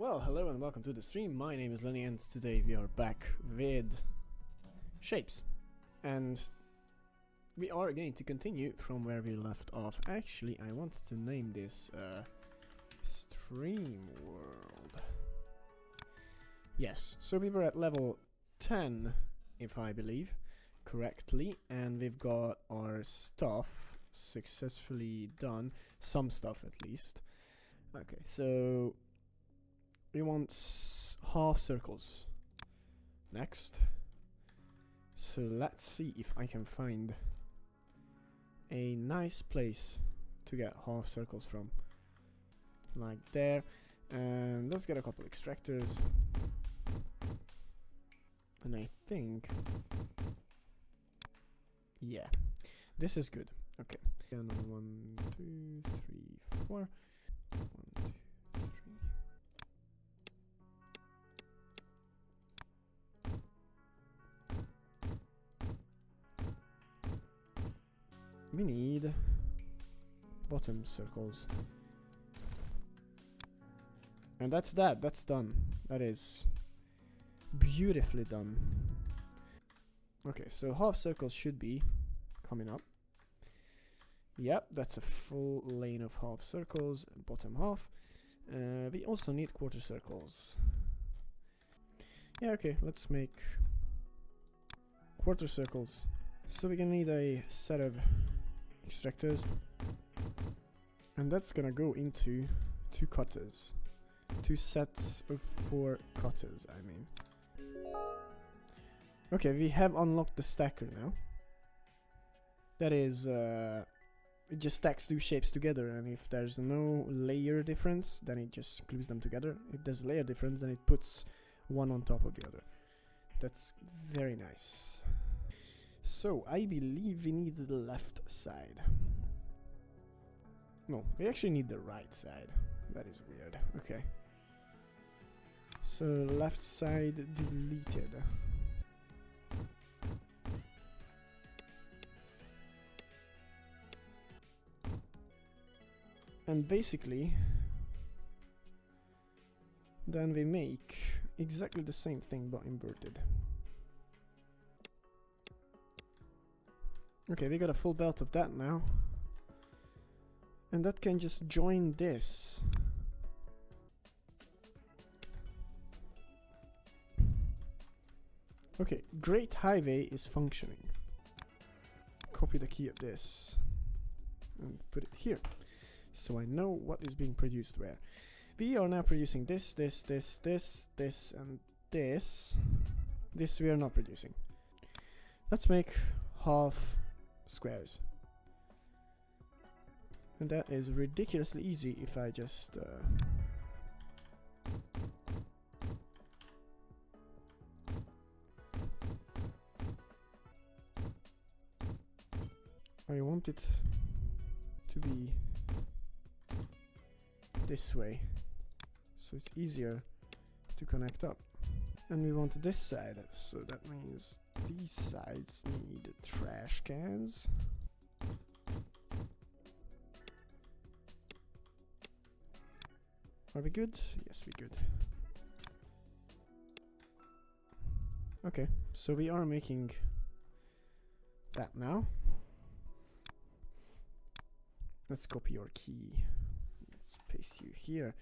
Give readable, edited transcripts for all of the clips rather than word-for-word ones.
Well, hello and welcome to the stream. My name is Lenny and today we are back with Shapez. And we are going to continue from where we left off. Actually, I wanted to name this Stream World. Yes, so we were at level 10, if I believe correctly, and we've got our stuff successfully done. Some stuff at least. Okay, so we want half circles next. So let's see if I can find a nice place to get half circles from. Like there. And let's get a couple extractors. And I think, yeah, this is good. Okay. And 1, 2, 3, 4. 1, 2, 3. We need bottom circles. And that's done. That is beautifully done. Okay, so half circles should be coming up. Yep, that's a full lane of half circles, bottom half. We also need quarter circles. Yeah, okay, let's make quarter circles. So we're gonna need a set of extractors, and that's gonna go into two cutters. Two sets of 4 cutters, I mean. Okay, we have unlocked the stacker now. That is, it just stacks 2 shapes together, and if there's no layer difference, then it just glues them together. If there's a layer difference, then it puts one on top of the other. That's very nice. So, I believe we need the left side. No, we actually need the right side. That is weird. Okay. So, left side deleted. And basically, then we make exactly the same thing but inverted. Okay, we got a full belt of that now. And that can just join this. Okay, Great Highway is functioning. Copy the key of this and put it here, so I know what is being produced where. We are now producing this, this, and this. This we are not producing. Let's make half squares. And that is ridiculously easy if I just I want it to be this way, so it's easier to connect up. And we want this side, so that means these sides need trash cans. Are we good? Yes, we're good. Okay, so we are making that now. Let's copy your key. Let's paste you here.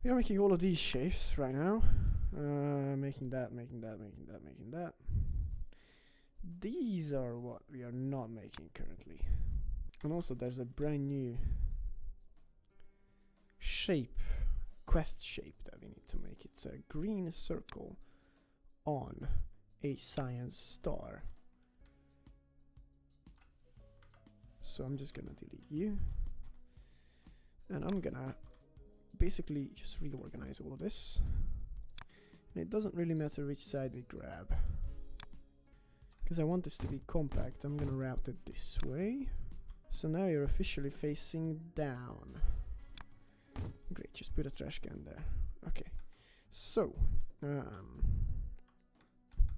We are making all of these shapes right now. Making that. These are what we are not making currently. And also there's a brand new shape, quest shape that we need to make. It's a green circle on a science star. So I'm just gonna delete you. And I'm gonna basically just reorganize all of this. And it doesn't really matter which side we grab, because I want this to be compact. I'm gonna route it this way. So now you're officially facing down. Great, just put a trash can there. Okay, so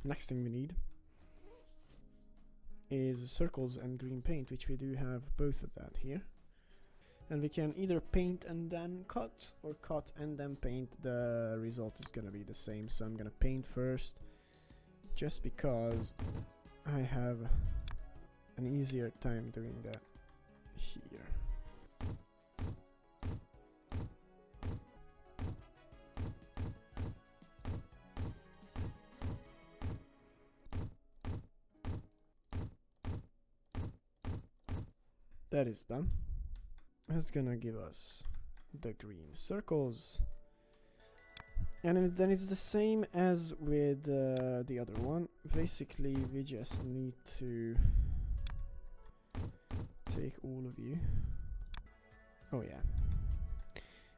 next thing we need is circles and green paint, which we do have both of that here. And we can either paint and then cut, or cut and then paint. The result is gonna be the same, so I'm gonna paint first, just because I have an easier time doing that here. That is done. That's gonna give us the green circles. And then it's the same as with the other one. Basically, we just need to take all of you. Oh yeah.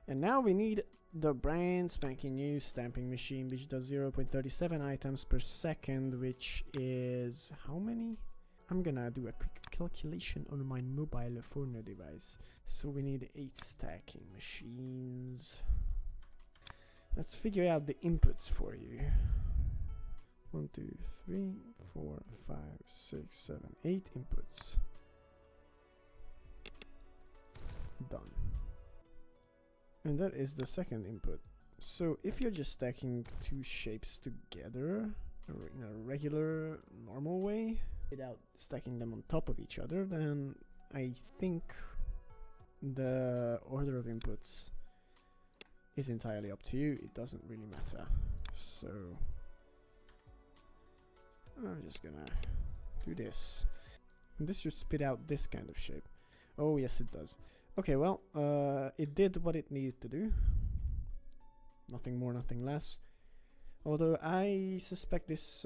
And now we need the brand spanking new stamping machine, which does 0.37 items per second, which is how many? I'm gonna do a quick calculation on my mobile phone device. So we need 8 stacking machines. Let's figure out the inputs for you. 1, 2, 3, 4, 5, 6, 7, 8 inputs. Done. And that is the second input. So if you're just stacking 2 shapes together in a regular, normal way, without stacking them on top of each other, then I think the order of inputs is entirely up to you. It doesn't really matter. So I'm just gonna do this. And this should spit out this kind of shape. Oh yes, it does. Okay, well, it did what it needed to do. Nothing more, nothing less. Although I suspect this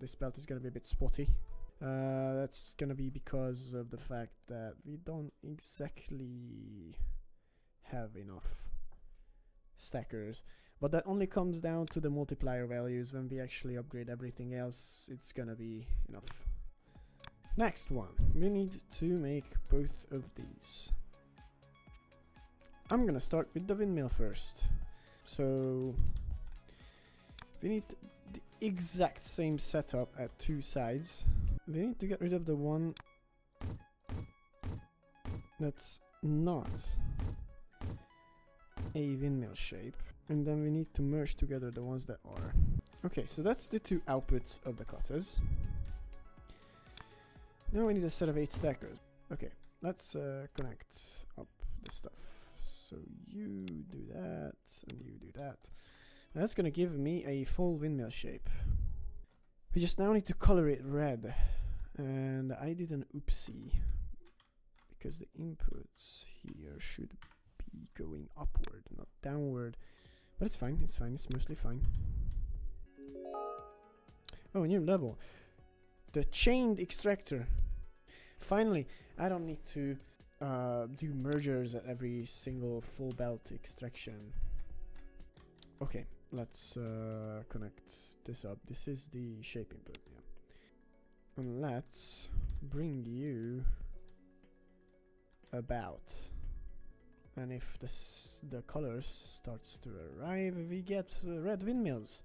this belt is gonna be a bit spotty. That's gonna be because of the fact that we don't exactly have enough stackers, but that only comes down to the multiplier values. When we actually upgrade everything else, it's gonna be enough. Next one, we need to make both of these. I'm gonna start with the windmill first. So we need the exact same setup at 2 sides. We need to get rid of the one that's not a windmill shape, and then we need to merge together the ones that are. Okay, so that's the 2 outputs of the cutters. Now we need a set of 8 stackers. Okay, let's connect up the stuff. So you do that, and you do that. And that's gonna give me a full windmill shape. We just now need to color it red, and I did an oopsie because the inputs here should be going upward, not downward. But it's fine, it's fine, it's mostly fine. Oh, new level. The chained extractor. Finally, I don't need to do mergers at every single full belt extraction. Okay, let's connect this up. This is the shape input, yeah. And let's bring you about. And if the colors starts to arrive, we get red windmills.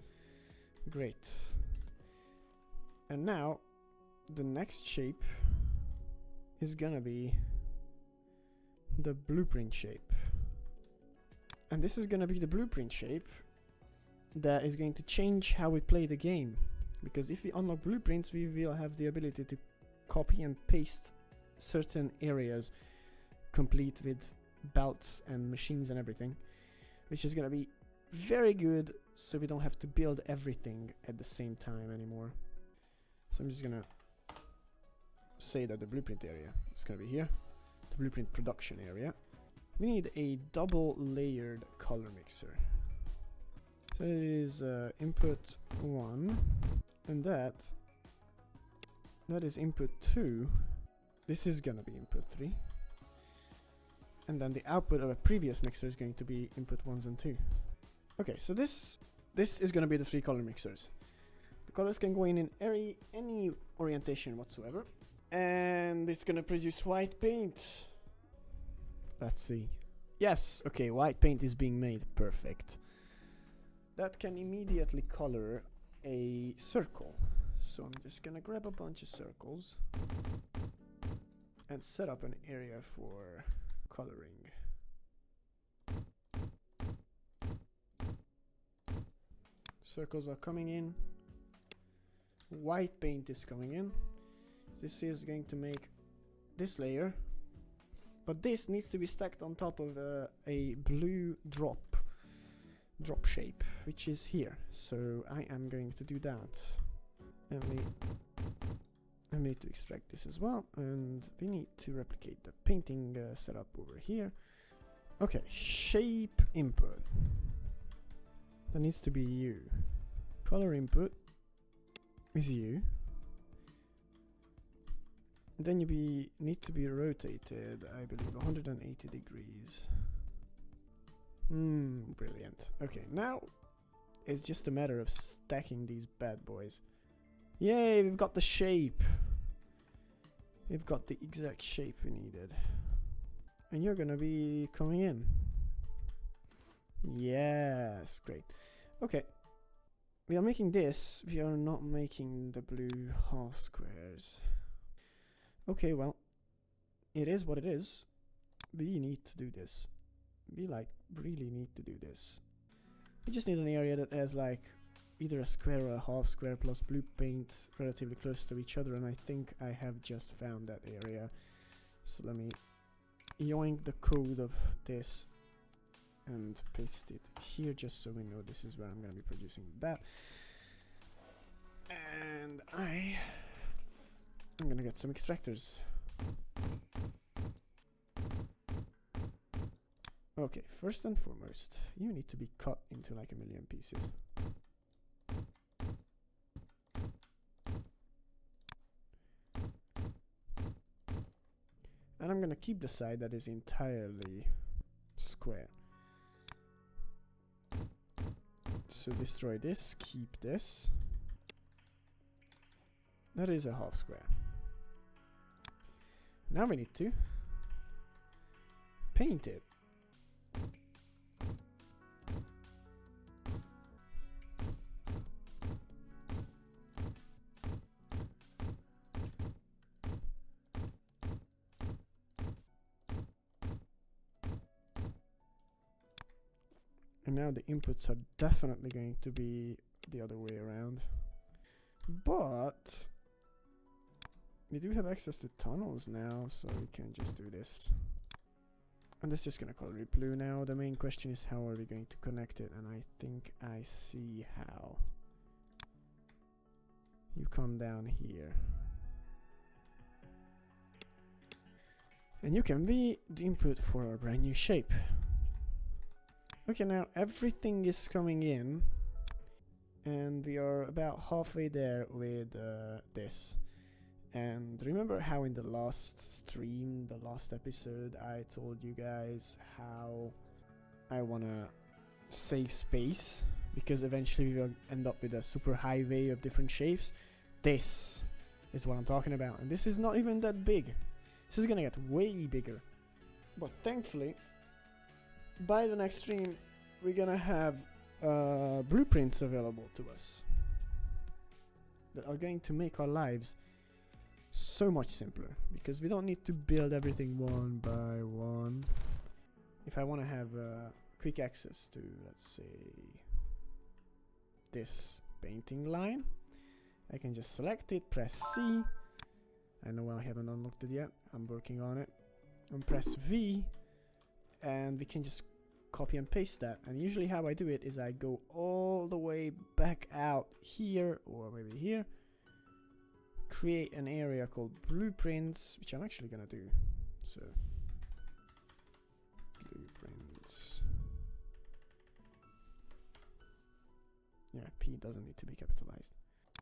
Great. And now the next shape is gonna be the blueprint shape. And this is gonna be the blueprint shape that is going to change how we play the game. Because if we unlock blueprints, we will have the ability to copy and paste certain areas complete with belts and machines and everything, which is gonna be very good, so we don't have to build everything at the same time anymore. So I'm just gonna say that the blueprint area is gonna be here, the blueprint production area. We need a double layered color mixer. So it is input 1, and that is input 2. This is gonna be input 3. And then the output of a previous mixer is going to be input 1s and 2. Okay, so this is gonna be the 3 color mixers. The colors can go in any orientation whatsoever. And it's gonna produce white paint. Let's see. Yes, okay, white paint is being made. Perfect. That can immediately color a circle. So I'm just gonna grab a bunch of circles and set up an area for coloring. Circles are coming in. White paint is coming in. This is going to make this layer. But this needs to be stacked on top of a blue drop shape, which is here. So I am going to do that. And we need to extract this as well. And we need to replicate the painting setup over here. Okay, shape input. That needs to be you. Color input is you. Then you need to be rotated, I believe, 180 degrees. Brilliant. Okay, now it's just a matter of stacking these bad boys. Yay, we've got the shape. We've got the exact shape we needed. And you're gonna be coming in. Yes, great. Okay. We are making this. We are not making the blue half squares. Okay, well, it is what it is. We need to do this. We really need to do this. We just need an area that has like either a square or a half square plus blue paint relatively close to each other, and I think I have just found that area. So let me yoink the code of this and paste it here just so we know this is where I'm going to be producing that. And I'm going to get some extractors. Okay, first and foremost, you need to be cut into like a million pieces. And I'm going to keep the side that is entirely square. So destroy this, keep this. That is a half square. Now we need to paint it. And now the inputs are definitely going to be the other way around. But we do have access to tunnels now, so we can just do this. And this is just gonna color it blue now. The main question is how are we going to connect it, and I think I see how. You come down here. And you can be the input for a brand new shape. Okay, now everything is coming in, and we are about halfway there with this. And remember how in the last stream, the last episode, I told you guys how I wanna save space, because eventually we will end up with a super highway of different shapes. This is what I'm talking about, and this is not even that big. This is gonna get way bigger. But thankfully, by the next stream, we're gonna have blueprints available to us that are going to make our lives so much simpler, because we don't need to build everything one by one. If I want to have quick access to, let's say, this painting line, I can just select it, press C. I know I haven't unlocked it yet, I'm working on it, and press V, and we can just copy and paste that. And usually how I do it is I go all the way back out here, or maybe here, create an area called blueprints, which I'm actually gonna do. So blueprints, yeah, P doesn't need to be capitalized.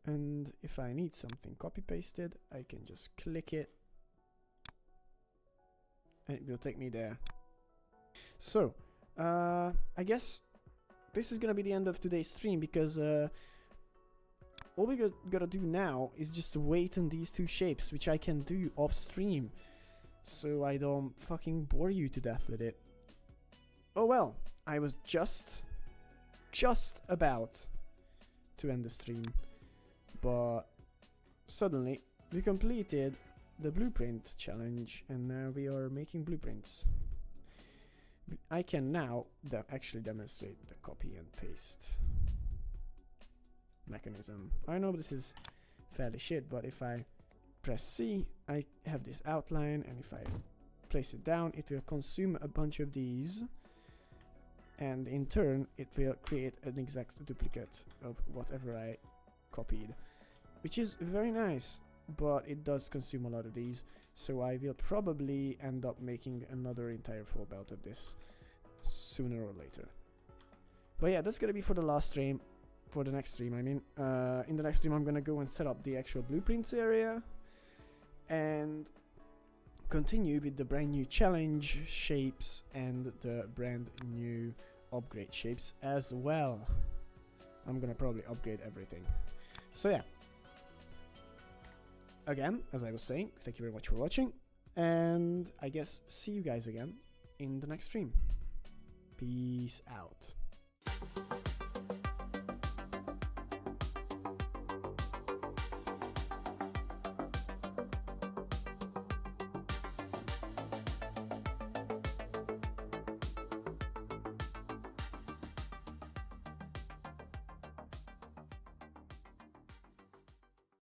And if I need something copy pasted, I can just click it and it will take me there. So I guess this is gonna be the end of today's stream, because all we gotta do now is just wait on these two shapes, which I can do off stream, so I don't fucking bore you to death with it. Oh well, I was just about to end the stream, but suddenly we completed the blueprint challenge, and now we are making blueprints. I can now actually demonstrate the copy and paste mechanism. I know this is fairly shit, but if I press C, I have this outline, and if I place it down, it will consume a bunch of these, and in turn it will create an exact duplicate of whatever I copied, which is very nice, but it does consume a lot of these, so I will probably end up making another entire full belt of this sooner or later. But yeah, that's gonna be for the last stream, for the next stream I mean. In the next stream I'm gonna go and set up the actual blueprints area and continue with the brand new challenge shapes and the brand new upgrade shapes as well. I'm gonna probably upgrade everything. So yeah, again, as I was saying, thank you very much for watching, and I guess see you guys again in the next stream. Peace out.